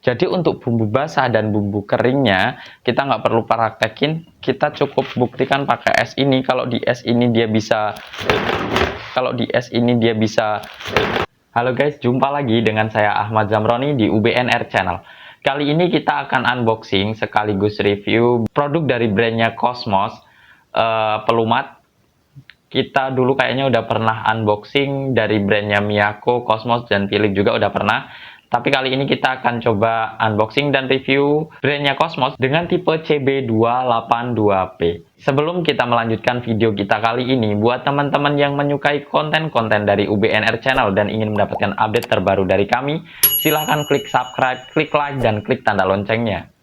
Jadi untuk bumbu basah dan bumbu keringnya kita nggak perlu praktekin, kita cukup buktikan pakai es ini. Kalau di es ini dia bisa Halo guys, jumpa lagi dengan saya Ahmad Zamroni di UBNR Channel. Kali ini kita akan unboxing sekaligus review produk dari brandnya Cosmos, pelumat. Kita dulu kayaknya udah pernah unboxing dari brandnya Miyako, Cosmos, dan Philips juga udah pernah. Tapi kali ini kita akan coba unboxing dan review brandnya Cosmos dengan tipe CB282P. Sebelum kita melanjutkan video kita kali ini, buat teman-teman yang menyukai konten-konten dari UBNR Channel dan ingin mendapatkan update terbaru dari kami, silahkan klik subscribe, klik like, dan klik tanda loncengnya.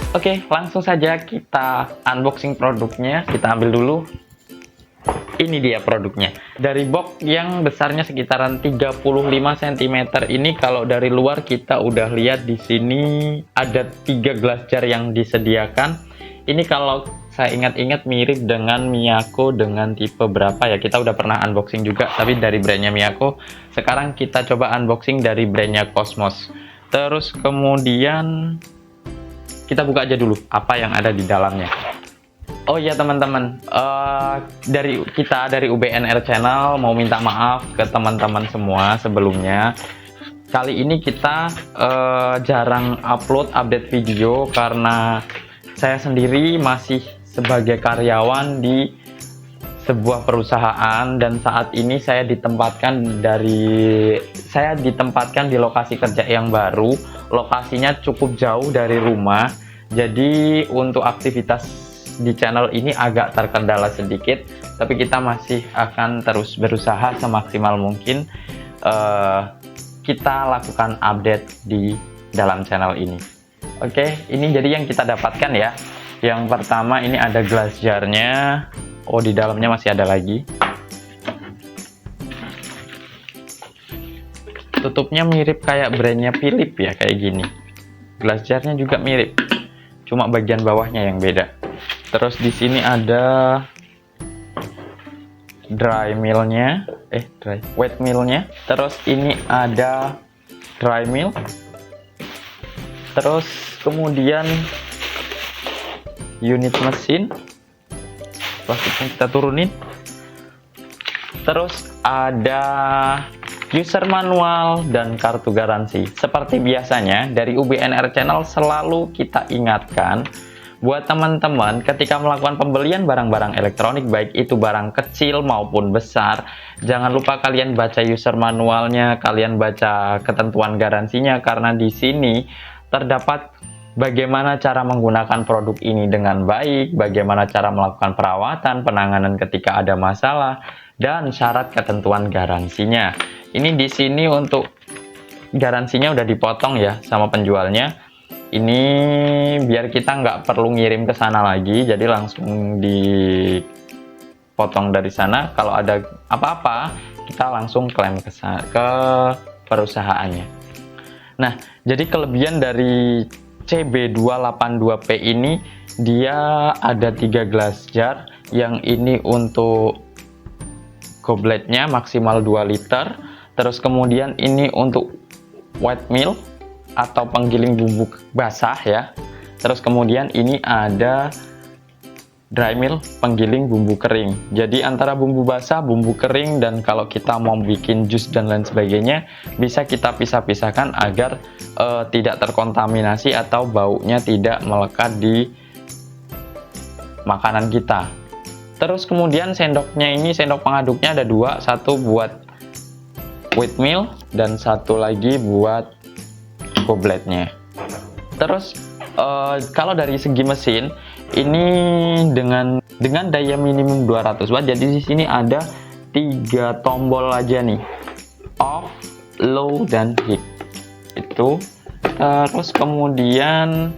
Oke, langsung saja kita unboxing produknya. Kita ambil dulu. Ini dia produknya. Dari box yang besarnya sekitaran 35 cm ini, kalau dari luar kita udah lihat di sini ada 3 gelas jar yang disediakan. Ini kalau saya ingat-ingat mirip dengan Miyako dengan tipe berapa ya? Kita udah pernah unboxing juga, tapi dari brandnya Miyako. Sekarang kita coba unboxing dari brandnya Cosmos. Terus kemudian kita buka aja dulu apa yang ada di dalamnya. Oh iya teman-teman, dari UBNR Channel mau minta maaf ke teman-teman semua sebelumnya. Kali ini kita jarang update video karena saya sendiri masih sebagai karyawan di sebuah perusahaan, dan saat ini saya ditempatkan di lokasi kerja yang baru. Lokasinya cukup jauh dari rumah, jadi untuk aktivitas di channel ini agak terkendala sedikit, tapi kita masih akan terus berusaha semaksimal mungkin kita lakukan update di dalam channel ini. Oke, ini jadi yang kita dapatkan ya. Yang pertama ini ada glass jar-nya. Oh, di dalamnya masih ada lagi. Tutupnya mirip kayak brandnya Philips ya, kayak gini. Glass jar-nya juga mirip, cuma bagian bawahnya yang beda. Terus di sini ada wet millnya. Terus ini ada dry mill. Terus kemudian unit mesin. Plastiknya kita turunin. Terus ada user manual dan kartu garansi. Seperti biasanya dari UBNR Channel selalu kita ingatkan buat teman-teman ketika melakukan pembelian barang-barang elektronik, baik itu barang kecil maupun besar, jangan lupa kalian baca user manualnya, kalian baca ketentuan garansinya, karena di sini terdapat bagaimana cara menggunakan produk ini dengan baik, bagaimana cara melakukan perawatan, penanganan ketika ada masalah, dan syarat ketentuan garansinya. Ini di sini untuk garansinya udah dipotong ya sama penjualnya. Ini biar kita nggak perlu ngirim ke sana lagi, jadi langsung dipotong dari sana. Kalau ada apa-apa, kita langsung klaim ke perusahaannya. Nah, jadi kelebihan dari CB282P ini, dia ada 3 gelas jar. Yang ini untuk gobletnya maksimal 2 liter. Terus kemudian ini untuk wet mill atau penggiling bumbu basah ya. Terus kemudian ini ada dry mill, penggiling bumbu kering. Jadi antara bumbu basah, bumbu kering, dan kalau kita mau bikin jus dan lain sebagainya, bisa kita pisah-pisahkan agar tidak terkontaminasi atau baunya tidak melekat di makanan kita. Terus kemudian sendoknya ini, sendok pengaduknya ada 2, satu buat wet mill dan satu lagi buat gobletnya. Terus kalau dari segi mesin ini dengan daya minimum 200 watt, jadi di sini ada 3 tombol aja nih, off, low, dan hit itu. Terus kemudian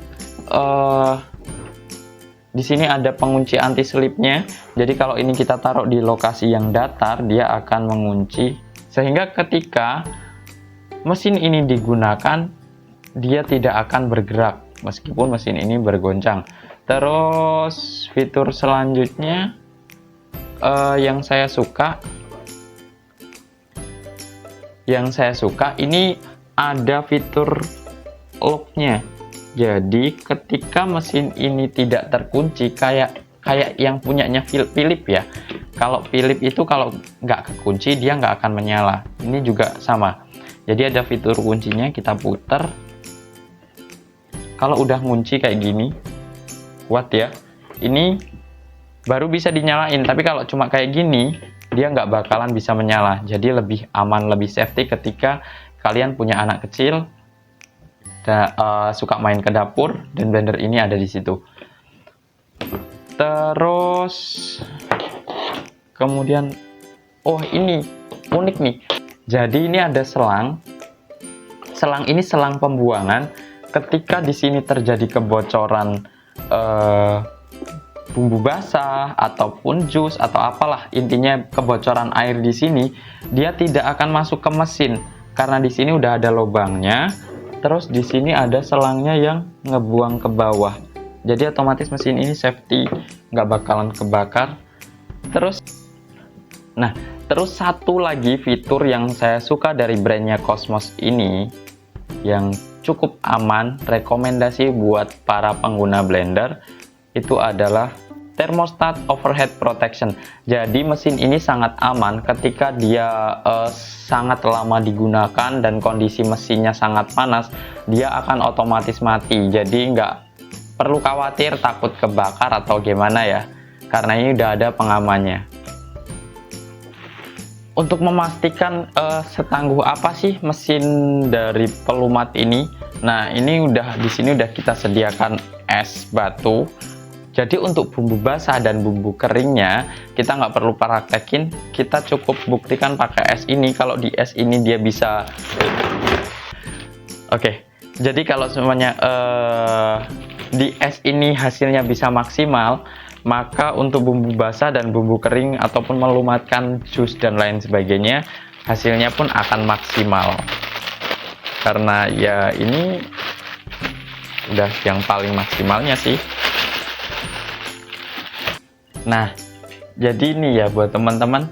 Di sini ada pengunci anti slipnya. Jadi kalau ini kita taruh di lokasi yang datar, dia akan mengunci. Sehingga ketika mesin ini digunakan, dia tidak akan bergerak meskipun mesin ini bergoncang. Terus fitur selanjutnya yang saya suka ini ada fitur locknya. Jadi ketika mesin ini tidak terkunci, kayak yang punyanya Philip ya. Kalau Philip itu kalau nggak kekunci dia nggak akan menyala. Ini juga sama. Jadi ada fitur kuncinya, kita putar. Kalau udah ngunci kayak gini, kuat ya. Ini baru bisa dinyalain. Tapi kalau cuma kayak gini, dia nggak bakalan bisa menyala. Jadi lebih aman, lebih safety ketika kalian punya anak kecil, suka main ke dapur, dan blender ini ada di situ. Terus kemudian, oh ini unik nih. Jadi ini ada selang. Selang ini selang pembuangan. Ketika di sini terjadi kebocoran bumbu basah ataupun jus atau apalah, intinya kebocoran air di sini, dia tidak akan masuk ke mesin karena di sini udah ada lubangnya. Terus di sini ada selangnya yang ngebuang ke bawah. Jadi otomatis mesin ini safety, nggak bakalan kebakar. Terus satu lagi fitur yang saya suka dari brandnya Cosmos ini, yang cukup aman, rekomendasi buat para pengguna blender, itu adalah thermostat overhead protection. Jadi mesin ini sangat aman ketika dia sangat lama digunakan dan kondisi mesinnya sangat panas, dia akan otomatis mati. Jadi nggak perlu khawatir takut kebakar atau gimana ya, karena ini udah ada pengamannya. Untuk memastikan setangguh apa sih mesin dari pelumat ini, nah ini di sini udah kita sediakan es batu. Jadi untuk bumbu basah dan bumbu keringnya kita nggak perlu praktekin, kita cukup buktikan pakai es ini. Kalau di es ini dia bisa, jadi kalau semuanya di es ini hasilnya bisa maksimal, maka untuk bumbu basah dan bumbu kering ataupun melumatkan jus dan lain sebagainya, hasilnya pun akan maksimal. Karena ya ini udah yang paling maksimalnya sih. Nah, jadi ini ya buat teman-teman,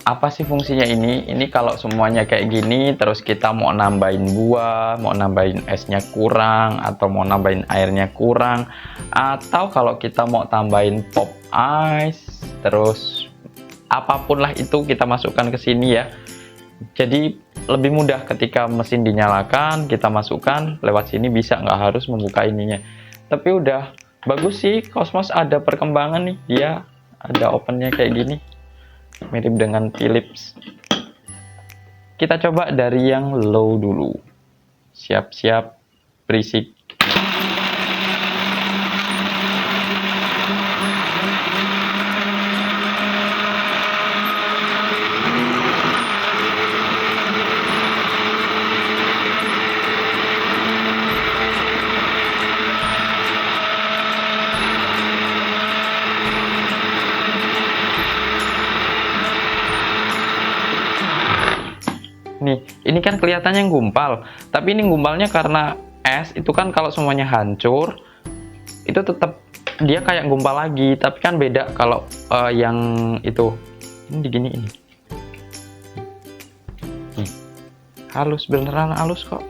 apa sih fungsinya ini? Ini kalau semuanya kayak gini, terus kita mau nambahin buah, mau nambahin esnya kurang, atau mau nambahin airnya kurang, atau kalau kita mau tambahin pop ice, terus apapun lah itu kita masukkan ke sini ya. Jadi lebih mudah ketika mesin dinyalakan, kita masukkan lewat sini, bisa, nggak harus membuka ininya. Tapi udah bagus sih, Cosmos ada perkembangan nih, dia ada opennya kayak gini, mirip dengan Philips. Kita coba dari yang low dulu. Siap-siap berisik. Nih, ini kan kelihatannya gumpal, tapi ini gumpalnya karena es itu kan kalau semuanya hancur, itu tetap dia kayak gumpal lagi, tapi kan beda kalau yang itu. Ini digini ini. Nih, halus, beneran halus kok.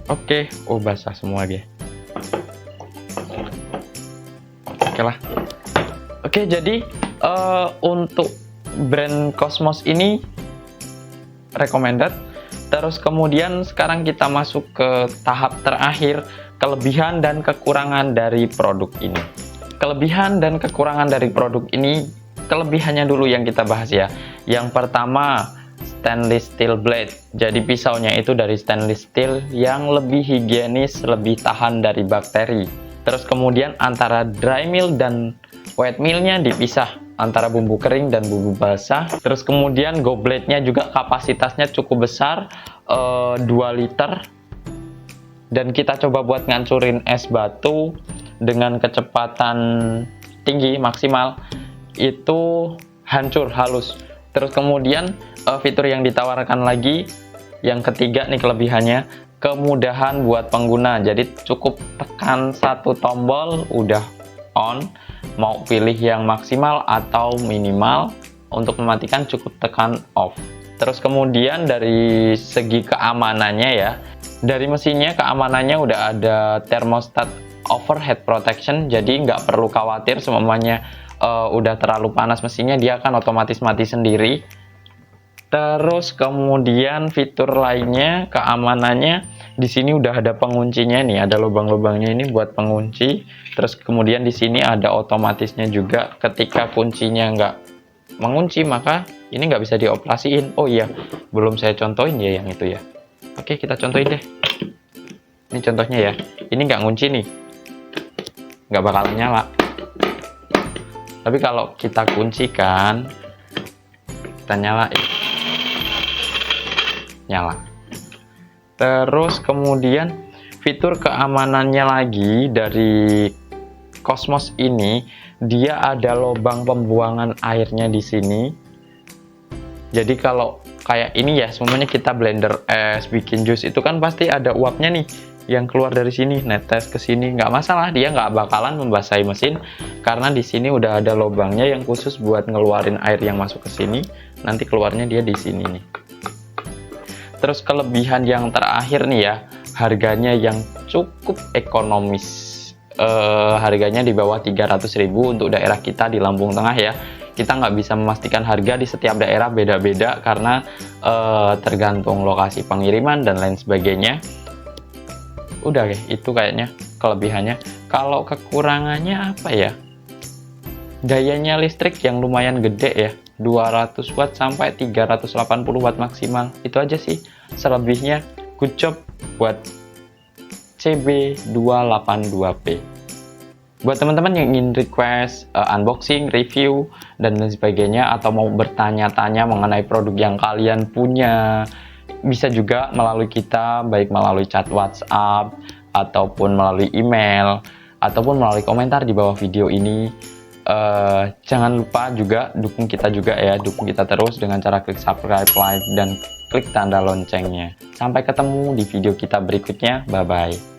Oke, oh basah semua dia. Oke, jadi untuk brand Cosmos ini recommended. Terus kemudian sekarang kita masuk ke tahap terakhir, kelebihan dan kekurangan dari produk ini. Kelebihan dan kekurangan dari produk ini, kelebihannya dulu yang kita bahas ya. Yang pertama, stainless steel blade. Jadi pisaunya itu dari stainless steel yang lebih higienis, lebih tahan dari bakteri. Terus kemudian antara dry mill dan wet millnya dipisah, antara bumbu kering dan bumbu basah. Terus kemudian go blade-nya juga kapasitasnya cukup besar 2 liter, dan kita coba buat ngancurin es batu dengan kecepatan tinggi maksimal, itu hancur halus. Terus kemudian fitur yang ditawarkan lagi yang ketiga nih kelebihannya, kemudahan buat pengguna. Jadi cukup tekan satu tombol udah on, mau pilih yang maksimal atau minimal. Untuk mematikan cukup tekan off. Terus kemudian dari segi keamanannya ya, dari mesinnya keamanannya udah ada thermostat overheat protection, jadi nggak perlu khawatir semuanya udah terlalu panas mesinnya, dia akan otomatis mati sendiri. Terus kemudian fitur lainnya keamanannya, di sini udah ada penguncinya nih, ada lubang-lubangnya ini buat pengunci. Terus kemudian di sini ada otomatisnya juga, ketika kuncinya nggak mengunci maka ini nggak bisa dioperasiin. Oh iya, belum saya contohin ya yang itu ya. Oke, kita contohin deh. Ini contohnya ya, ini nggak ngunci nih, nggak bakal nyala. Tapi kalau kita kuncikan, kita nyalain, nyala. Terus kemudian fitur keamanannya lagi dari Cosmos ini, dia ada lubang pembuangan airnya di sini. Jadi kalau kayak ini ya, semuanya kita blender es, bikin jus, itu kan pasti ada uapnya nih yang keluar dari sini, netes ke sini, nggak masalah, dia nggak bakalan membasahi mesin karena di sini udah ada lubangnya yang khusus buat ngeluarin air yang masuk ke sini. Nanti keluarnya dia di sini nih. Terus kelebihan yang terakhir nih ya, harganya yang cukup ekonomis. Harganya di bawah 300.000 untuk daerah kita di Lampung Tengah ya. Kita nggak bisa memastikan harga di setiap daerah, beda-beda karena tergantung lokasi pengiriman dan lain sebagainya. Udah ya, itu kayaknya kelebihannya. Kalau kekurangannya apa ya? Dayanya listrik yang lumayan gede ya, 200 watt sampai 380 watt maksimal. Itu aja sih. Selebihnya good job buat CB282P. Buat teman-teman yang ingin request unboxing, review, dan lain sebagainya, atau mau bertanya-tanya mengenai produk yang kalian punya, bisa juga melalui kita, baik melalui chat WhatsApp, ataupun melalui email, ataupun melalui komentar di bawah video ini. Jangan lupa juga dukung kita juga ya, dukung kita terus dengan cara klik subscribe, like, dan klik tanda loncengnya. Sampai ketemu di video kita berikutnya, bye-bye.